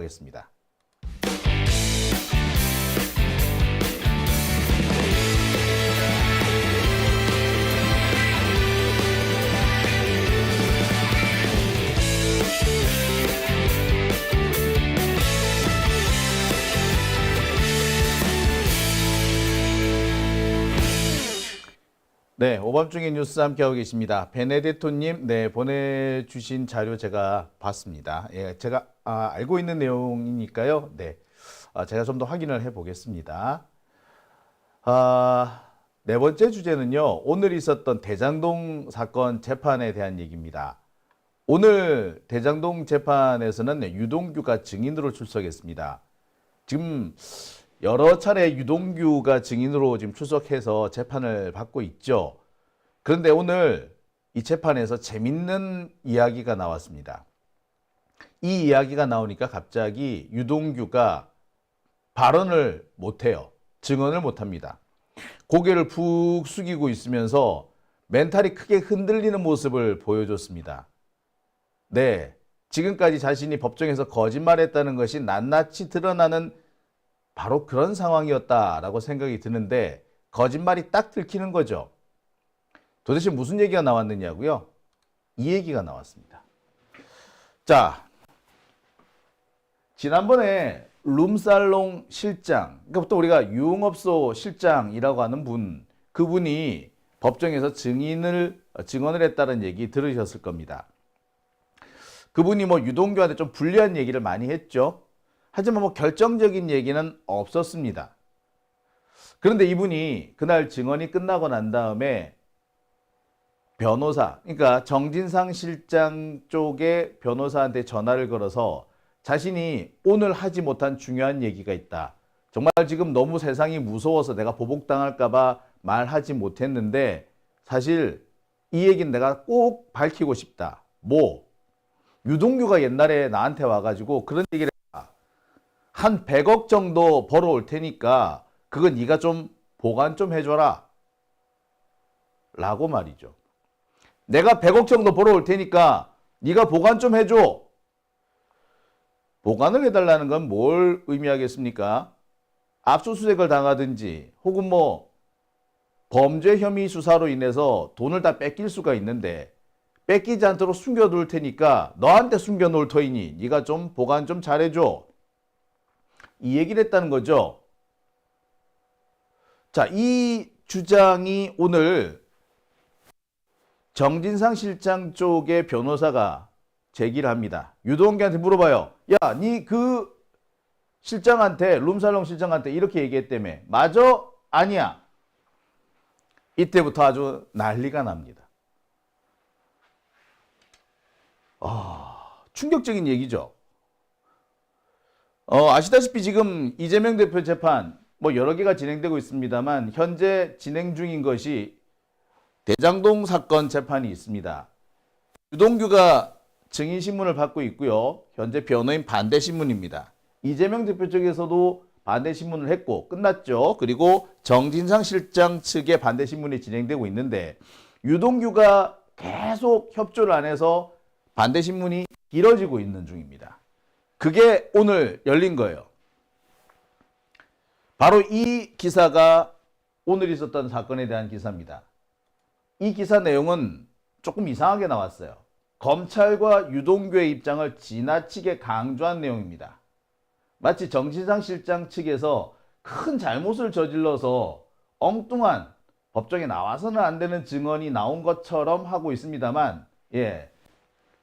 하겠습니다. 네, 오밤중에 뉴스 함께하고 계십니다. 베네데토님, 네, 보내주신 자료 제가 봤습니다. 예, 제가 알고 있는 내용이니까요. 네, 제가 좀 더 확인을 해보겠습니다. 네 번째 주제는요, 오늘 있었던 대장동 사건 재판에 대한 얘기입니다. 오늘 대장동 재판에서는 유동규가 증인으로 출석했습니다. 지금 여러 차례 유동규가 증인으로 지금 출석해서 재판을 받고 있죠. 그런데 오늘 이 재판에서 재밌는 이야기가 나왔습니다. 이 이야기가 나오니까 갑자기 유동규가 발언을 못해요. 증언을 못합니다. 고개를 푹 숙이고 있으면서 멘탈이 크게 흔들리는 모습을 보여줬습니다. 네, 지금까지 자신이 법정에서 거짓말했다는 것이 낱낱이 드러나는 바로 그런 상황이었다라고 생각이 드는데 거짓말이 딱 들키는 거죠. 도대체 무슨 얘기가 나왔느냐고요? 이 얘기가 나왔습니다. 자, 지난번에 룸살롱 실장, 그러니까 또 우리가 유흥업소 실장이라고 하는 분, 그분이 법정에서 증언을 했다는 얘기 들으셨을 겁니다. 그분이 유동규한테 좀 불리한 얘기를 많이 했죠. 하지만 결정적인 얘기는 없었습니다. 그런데 이분이 그날 증언이 끝나고 난 다음에 변호사, 그러니까 정진상 실장 쪽의 변호사한테 전화를 걸어서 자신이 오늘 하지 못한 중요한 얘기가 있다. 정말 지금 너무 세상이 무서워서 내가 보복당할까 봐 말하지 못했는데 사실 이 얘기는 내가 꼭 밝히고 싶다. 유동규가 옛날에 나한테 와가지고 그런 얘기를 한 100억 정도 벌어올 테니까 그거 네가 좀 보관 좀 해줘라 라고 말이죠. 내가 100억 정도 벌어올 테니까 네가 보관 좀 해줘. 보관을 해달라는 건 뭘 의미하겠습니까? 압수수색을 당하든지 혹은 범죄 혐의 수사로 인해서 돈을 다 뺏길 수가 있는데 뺏기지 않도록 숨겨둘 테니까 너한테 숨겨놓을 터이니 네가 좀 보관 좀 잘해줘. 이 얘기를 했다는 거죠. 자, 이 주장이 오늘 정진상 실장 쪽의 변호사가 제기를 합니다. 유동규한테 물어봐요. 야, 니 그 실장한테, 룸살롱 실장한테 이렇게 얘기했다며. 맞아? 아니야? 이때부터 아주 난리가 납니다. 충격적인 얘기죠. 아시다시피 지금 이재명 대표 재판 여러 개가 진행되고 있습니다만 현재 진행 중인 것이 대장동 사건 재판이 있습니다. 유동규가 증인 신문을 받고 있고요. 현재 변호인 반대 신문입니다. 이재명 대표 쪽에서도 반대 신문을 했고 끝났죠. 그리고 정진상 실장 측의 반대 신문이 진행되고 있는데 유동규가 계속 협조를 안 해서 반대 신문이 길어지고 있는 중입니다. 그게 오늘 열린 거예요. 바로 이 기사가 오늘 있었던 사건에 대한 기사입니다. 이 기사 내용은 조금 이상하게 나왔어요. 검찰과 유동규의 입장을 지나치게 강조한 내용입니다. 마치 정진상 실장 측에서 큰 잘못을 저질러서 엉뚱한 법정에 나와서는 안 되는 증언이 나온 것처럼 하고 있습니다만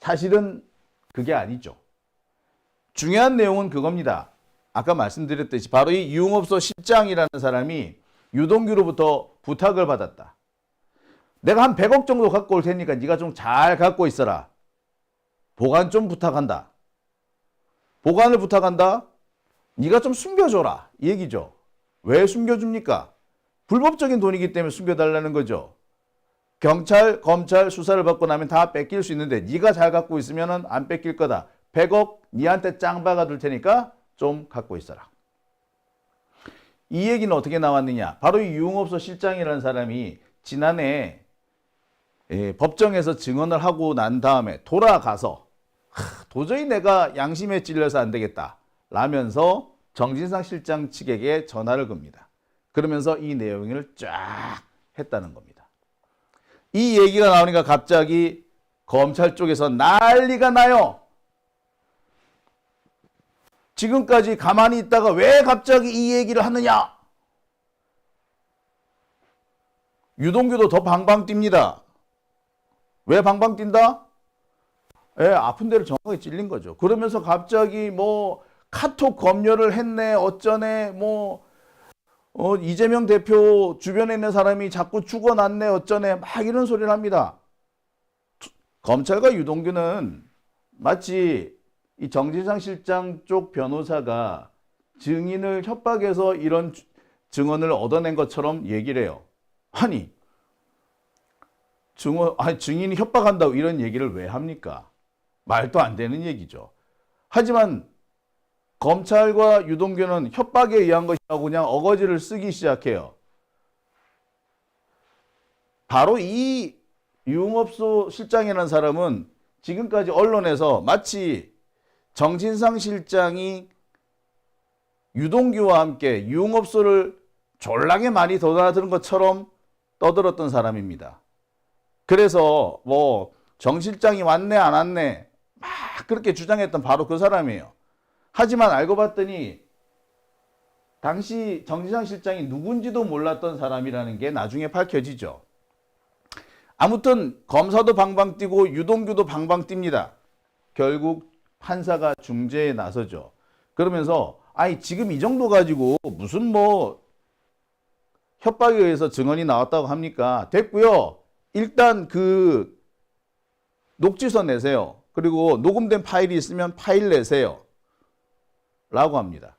사실은 그게 아니죠. 중요한 내용은 그겁니다. 아까 말씀드렸듯이 바로 이 유흥업소 실장이라는 사람이 유동규로부터 부탁을 받았다. 내가 한 100억 정도 갖고 올 테니까 네가 좀 잘 갖고 있어라. 보관 좀 부탁한다. 보관을 부탁한다? 네가 좀 숨겨줘라. 이 얘기죠. 왜 숨겨줍니까? 불법적인 돈이기 때문에 숨겨달라는 거죠. 경찰, 검찰 수사를 받고 나면 다 뺏길 수 있는데 네가 잘 갖고 있으면 안 뺏길 거다. 100억 니한테 짱 박아둘 테니까 좀 갖고 있어라. 이 얘기는 어떻게 나왔느냐? 바로 이 유흥업소 실장이라는 사람이 지난해 법정에서 증언을 하고 난 다음에 돌아가서 도저히 내가 양심에 찔려서 안 되겠다. 라면서 정진상 실장 측에게 전화를 겁니다. 그러면서 이 내용을 쫙 했다는 겁니다. 이 얘기가 나오니까 갑자기 검찰 쪽에서 난리가 나요. 지금까지 가만히 있다가 왜 갑자기 이 얘기를 하느냐? 유동규도 더 방방 뜁니다. 왜 방방 뛴다? 예, 아픈 데를 정확하게 찔린 거죠. 그러면서 갑자기 뭐 카톡 검열을 했네, 어쩌네, 뭐 이재명 대표 주변에 있는 사람이 자꾸 죽어났네, 어쩌네, 막 이런 소리를 합니다. 검찰과 유동규는 마치 이 정진상 실장 쪽 변호사가 증인을 협박해서 이런 증언을 얻어낸 것처럼 얘기를 해요. 아니, 증인이 협박한다고 이런 얘기를 왜 합니까? 말도 안 되는 얘기죠. 하지만 검찰과 유동규는 협박에 의한 것이라고 그냥 어거지를 쓰기 시작해요. 바로 이 유흥업소 실장이라는 사람은 지금까지 언론에서 마치 정진상 실장이 유동규와 함께 유흥업소를 졸라게 많이 도나드는 것처럼 떠들었던 사람입니다. 그래서 뭐 정 실장이 왔네 안 왔네 막 그렇게 주장했던 바로 그 사람이에요. 하지만 알고 봤더니 당시 정진상 실장이 누군지도 몰랐던 사람이라는 게 나중에 밝혀지죠. 아무튼 검사도 방방 뛰고 유동규도 방방 뜁니다. 결국 판사가 중재에 나서죠. 그러면서 아니 지금 이 정도 가지고 무슨 뭐 협박에 의해서 증언이 나왔다고 합니까? 됐고요. 일단 그 녹취서 내세요. 그리고 녹음된 파일이 있으면 파일 내세요. 라고 합니다.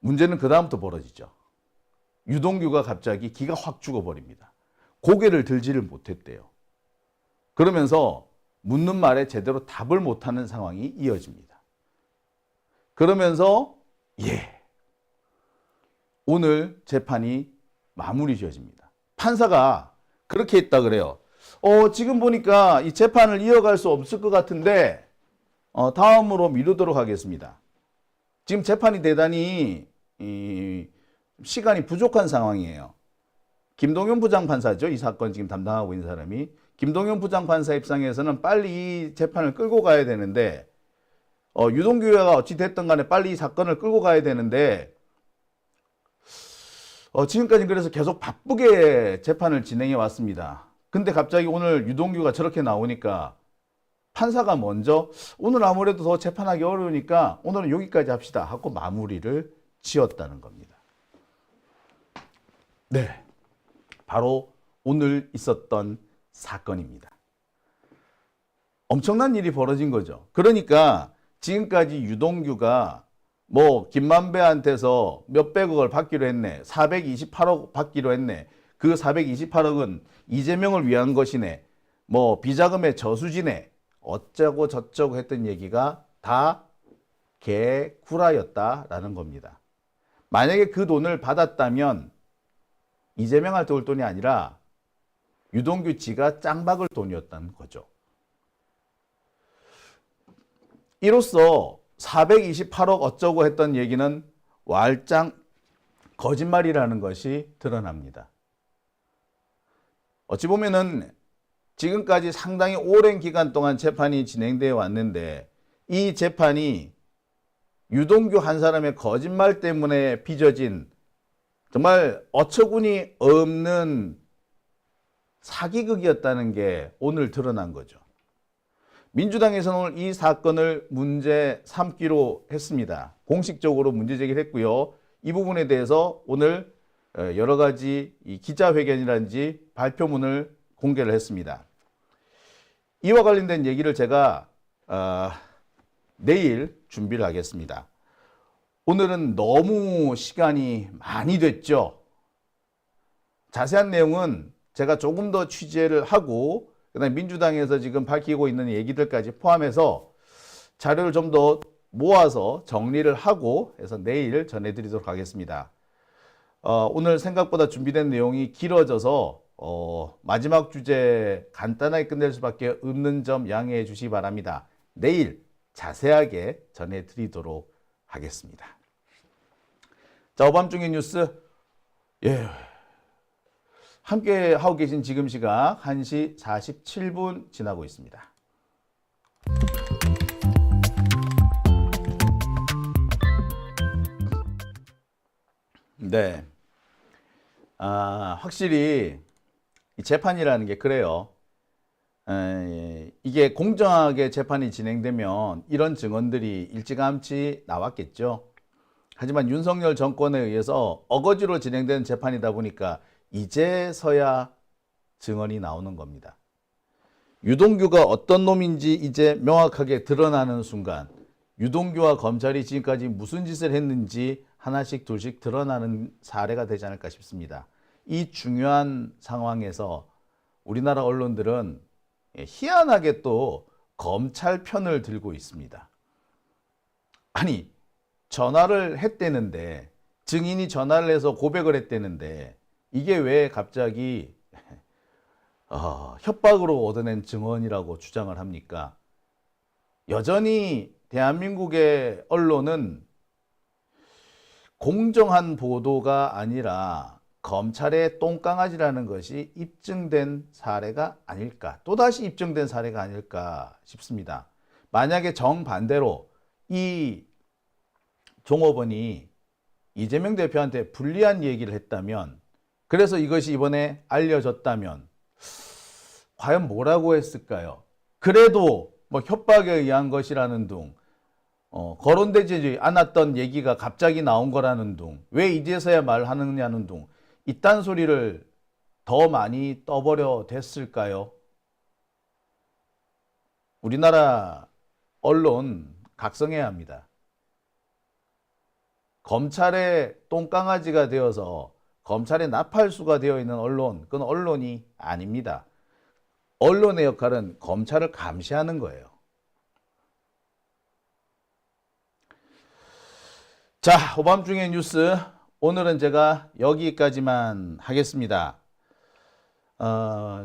문제는 그 다음부터 벌어지죠. 유동규가 갑자기 기가 확 죽어버립니다. 고개를 들지를 못했대요. 그러면서 묻는 말에 제대로 답을 못하는 상황이 이어집니다. 그러면서 오늘 재판이 마무리 지어집니다. 판사가 그렇게 했다 그래요. 지금 보니까 이 재판을 이어갈 수 없을 것 같은데 다음으로 미루도록 하겠습니다. 지금 재판이 대단히 시간이 부족한 상황이에요. 김동연 부장판사죠. 이 사건 지금 담당하고 있는 사람이. 김동연 부장판사 입장에서는 빨리 이 재판을 끌고 가야 되는데 유동규가 어찌됐든 간에 빨리 이 사건을 끌고 가야 되는데 지금까지 그래서 계속 바쁘게 재판을 진행해 왔습니다. 근데 갑자기 오늘 유동규가 저렇게 나오니까 판사가 먼저 오늘 아무래도 더 재판하기 어려우니까 오늘은 여기까지 합시다 하고 마무리를 지었다는 겁니다. 네, 바로 오늘 있었던 사건입니다. 엄청난 일이 벌어진 거죠. 그러니까 지금까지 유동규가 뭐 김만배한테서 몇백억을 받기로 했네. 428억 받기로 했네. 그 428억은 이재명을 위한 것이네. 뭐 비자금의 저수지네. 어쩌고 저쩌고 했던 얘기가 다 개구라였다라는 겁니다. 만약에 그 돈을 받았다면 이재명한테 올 돈이 아니라 유동규 지가 짱박을 돈이었다는 거죠. 이로써 428억 어쩌고 했던 얘기는 왈짱 거짓말이라는 것이 드러납니다. 어찌 보면은 지금까지 상당히 오랜 기간 동안 재판이 진행되어 왔는데 이 재판이 유동규 한 사람의 거짓말 때문에 빚어진 정말 어처구니 없는 사기극이었다는 게 오늘 드러난 거죠. 민주당에서는 오늘 이 사건을 문제 삼기로 했습니다. 공식적으로 문제 제기를 했고요. 이 부분에 대해서 오늘 여러 가지 기자회견이라든지 발표문을 공개를 했습니다. 이와 관련된 얘기를 제가 내일 준비를 하겠습니다. 오늘은 너무 시간이 많이 됐죠. 자세한 내용은 제가 조금 더 취재를 하고 그다음에 민주당에서 지금 밝히고 있는 얘기들까지 포함해서 자료를 좀 더 모아서 정리를 하고 해서 내일 전해드리도록 하겠습니다. 오늘 생각보다 준비된 내용이 길어져서 마지막 주제 간단하게 끝낼 수밖에 없는 점 양해해 주시기 바랍니다. 내일 자세하게 전해드리도록 하겠습니다. 자, 오밤중의 뉴스. 예. 함께 하고 계신 지금 시각 1시 47분 지나고 있습니다. 네. 확실히 이 재판이라는 게 그래요. 이게 공정하게 재판이 진행되면 이런 증언들이 일찌감치 나왔겠죠. 하지만 윤석열 정권에 의해서 어거지로 진행되는 재판이다 보니까 이제서야 증언이 나오는 겁니다. 유동규가 어떤 놈인지 이제 명확하게 드러나는 순간 유동규와 검찰이 지금까지 무슨 짓을 했는지 하나씩 둘씩 드러나는 사례가 되지 않을까 싶습니다. 이 중요한 상황에서 우리나라 언론들은 희한하게 또 검찰 편을 들고 있습니다. 아니, 전화를 했대는데, 증인이 전화를 해서 고백을 했대는데 이게 왜 갑자기 협박으로 얻어낸 증언이라고 주장을 합니까? 여전히 대한민국의 언론은 공정한 보도가 아니라 검찰의 똥강아지라는 것이 입증된 사례가 아닐까, 또다시 입증된 사례가 아닐까 싶습니다. 만약에 정반대로 이 종업원이 이재명 대표한테 불리한 얘기를 했다면, 그래서 이것이 이번에 알려졌다면 과연 뭐라고 했을까요? 그래도 뭐 협박에 의한 것이라는 둥, 거론되지 않았던 얘기가 갑자기 나온 거라는 둥, 왜 이제서야 말하느냐는 둥, 이딴 소리를 더 많이 떠버려 됐을까요? 우리나라 언론 각성해야 합니다. 검찰의 똥강아지가 되어서 검찰의 나팔수가 되어 있는 언론, 그건 언론이 아닙니다. 언론의 역할은 검찰을 감시하는 거예요. 자, 오밤중의 뉴스, 오늘은 제가 여기까지만 하겠습니다.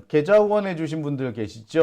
계좌 후원해 주신 분들 계시죠?